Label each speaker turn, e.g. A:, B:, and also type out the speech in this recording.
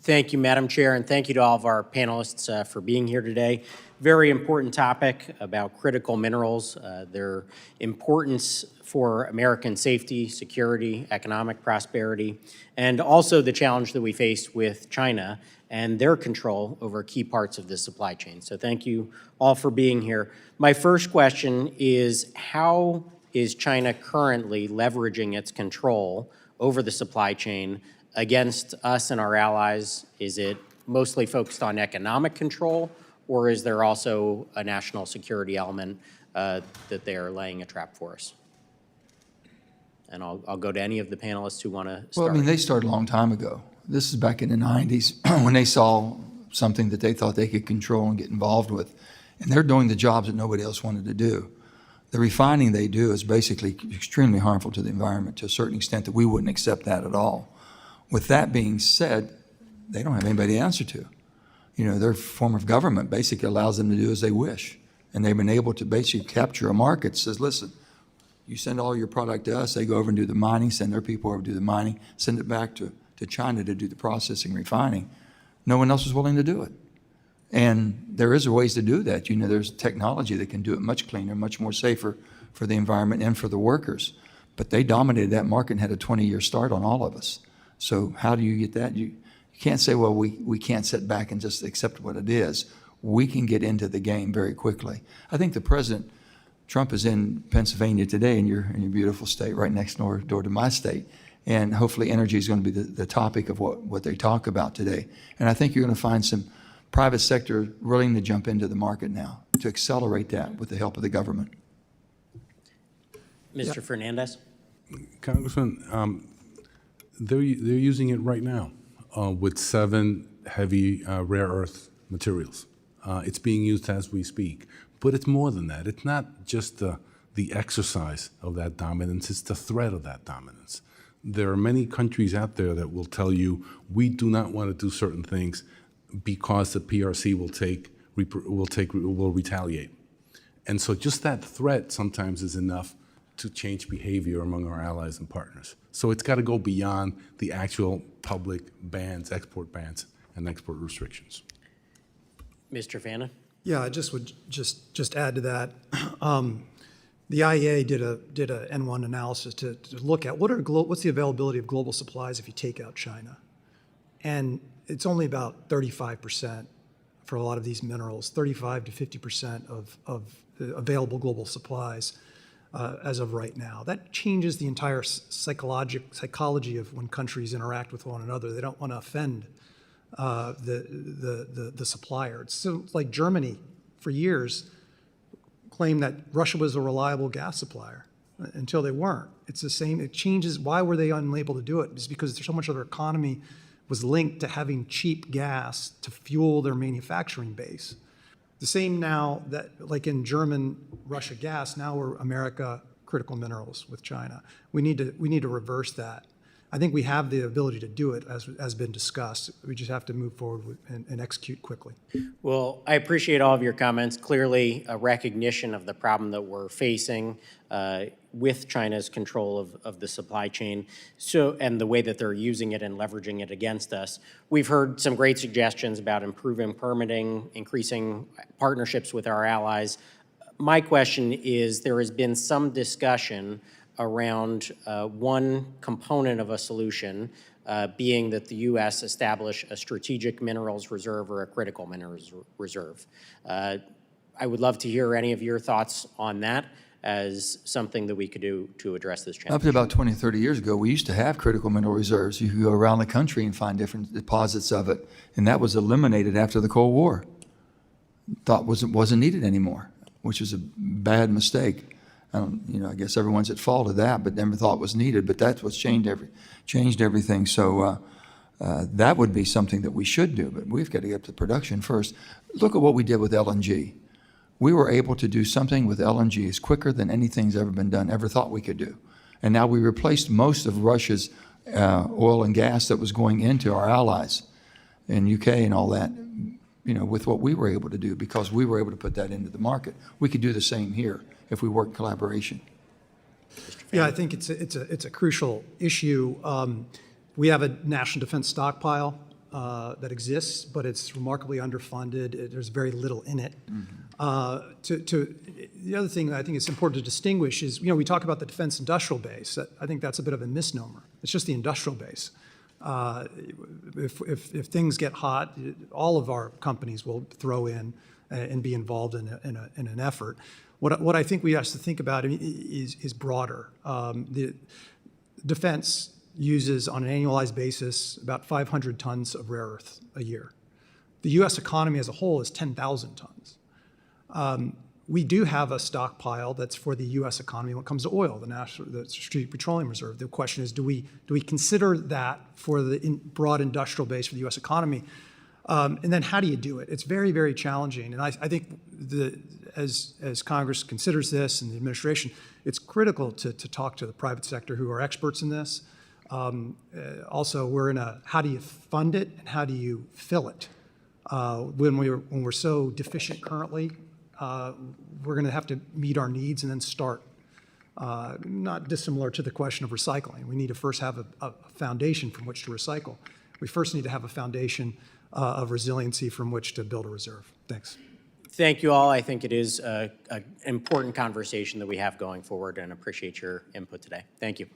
A: Thank you, Madam Chair, and thank you to all of our panelists for being here today. Very important topic about critical minerals, their importance for American safety, security, economic prosperity, and also the challenge that we face with China and their control over key parts of the supply chain. So thank you all for being here. My first question is, how is China currently leveraging its control over the supply chain against us and our allies? Is it mostly focused on economic control, or is there also a national security element that they are laying a trap for us? And I'll go to any of the panelists who want to start.
B: Well, I mean, they started a long time ago. This is back in the 90s when they saw something that they thought they could control and get involved with. And they're doing the jobs that nobody else wanted to do. The refining they do is basically extremely harmful to the environment to a certain extent that we wouldn't accept that at all. With that being said, they don't have anybody to answer to. You know, their form of government basically allows them to do as they wish. And they've been able to basically capture a market that says, listen, you send all your product to us, they go over and do the mining, send their people over to do the mining, send it back to China to do the processing, refining. No one else is willing to do it. And there is ways to do that. You know, there's technology that can do it much cleaner, much more safer for the environment and for the workers. But they dominated that market and had a 20-year start on all of us. So how do you get that? You can't say, well, we can't sit back and just accept what it is. We can get into the game very quickly. I think the President, Trump, is in Pennsylvania today, in your beautiful state, right next door to my state. And hopefully energy is going to be the topic of what they talk about today. And I think you're going to find some private sector willing to jump into the market now to accelerate that with the help of the government.
A: Mr. Fernandez?
C: Congressman, they're using it right now with 7 heavy rare earth materials. It's being used as we speak. But it's more than that. It's not just the exercise of that dominance, it's the threat of that dominance. There are many countries out there that will tell you, we do not want to do certain things because the PRC will retaliate. And so just that threat sometimes is enough to change behavior among our allies and partners. So it's got to go beyond the actual public bans, export bans, and export restrictions.
A: Mr. Fannin?
D: Yeah, I just would just add to that. The IEA did a N1 analysis to look at what's the availability of global supplies if you take out China, and it's only about 35% for a lot of these minerals, 35 to 50% of the available global supplies as of right now. That changes the entire psychology of when countries interact with one another. They don't want to offend the supplier. It's so like Germany for years claimed that Russia was a reliable gas supplier until they weren't. It's the same, it changes. Why were they unable to do it? It's because so much of their economy was linked to having cheap gas to fuel their manufacturing base. The same now that, like in German Russia gas, now we're America critical minerals with China. We need to reverse that. I think we have the ability to do it, as has been discussed. We just have to move forward and execute quickly.
A: Well, I appreciate all of your comments. Clearly, a recognition of the problem that we're facing with China's control of the supply chain, and the way that they're using it and leveraging it against us. We've heard some great suggestions about improving permitting, increasing partnerships with our allies. My question is, there has been some discussion around one component of a solution being that the U.S. establish a strategic minerals reserve or a critical minerals reserve. I would love to hear any of your thoughts on that as something that we could do to address this challenge.
B: Up to about 20, 30 years ago, we used to have critical mineral reserves. You could go around the country and find different deposits of it, and that was eliminated after the Cold War. Thought wasn't needed anymore, which was a bad mistake. I guess everyone's at fault of that, but never thought was needed. But that's what's changed everything. So that would be something that we should do, but we've got to get to production first. Look at what we did with LNG. We were able to do something with LNG is quicker than anything's ever been done, ever thought we could do. And now we replaced most of Russia's oil and gas that was going into our allies in UK and all that, with what we were able to do, because we were able to put that into the market. We could do the same here if we work in collaboration.
D: Yeah, I think it's a crucial issue. We have a national defense stockpile that exists, but it's remarkably underfunded. There's very little in it. The other thing that I think is important to distinguish is, we talk about the defense industrial base. I think that's a bit of a misnomer. It's just the industrial base. If things get hot, all of our companies will throw in and be involved in an effort. What I think we have to think about is broader. The defense uses, on an annualized basis, about 500 tons of rare earth a year. The U.S. economy as a whole is 10,000 tons. We do have a stockpile that's for the U.S. economy when it comes to oil, the Strategic Petroleum Reserve. The question is, do we consider that for the broad industrial base for the U.S. economy? And then how do you do it? It's very, very challenging. And I think as Congress considers this and the administration, it's critical to talk to the private sector who are experts in this. Also, we're in a how do you fund it and how do you fill it? When we're so deficient currently, we're going to have to meet our needs and then start. Not dissimilar to the question of recycling. We need to first have a foundation from which to recycle. We first need to have a foundation of resiliency from which to build a reserve. Thanks.
A: Thank you all. I think it is an important conversation that we have going forward, and appreciate your input today. Thank you.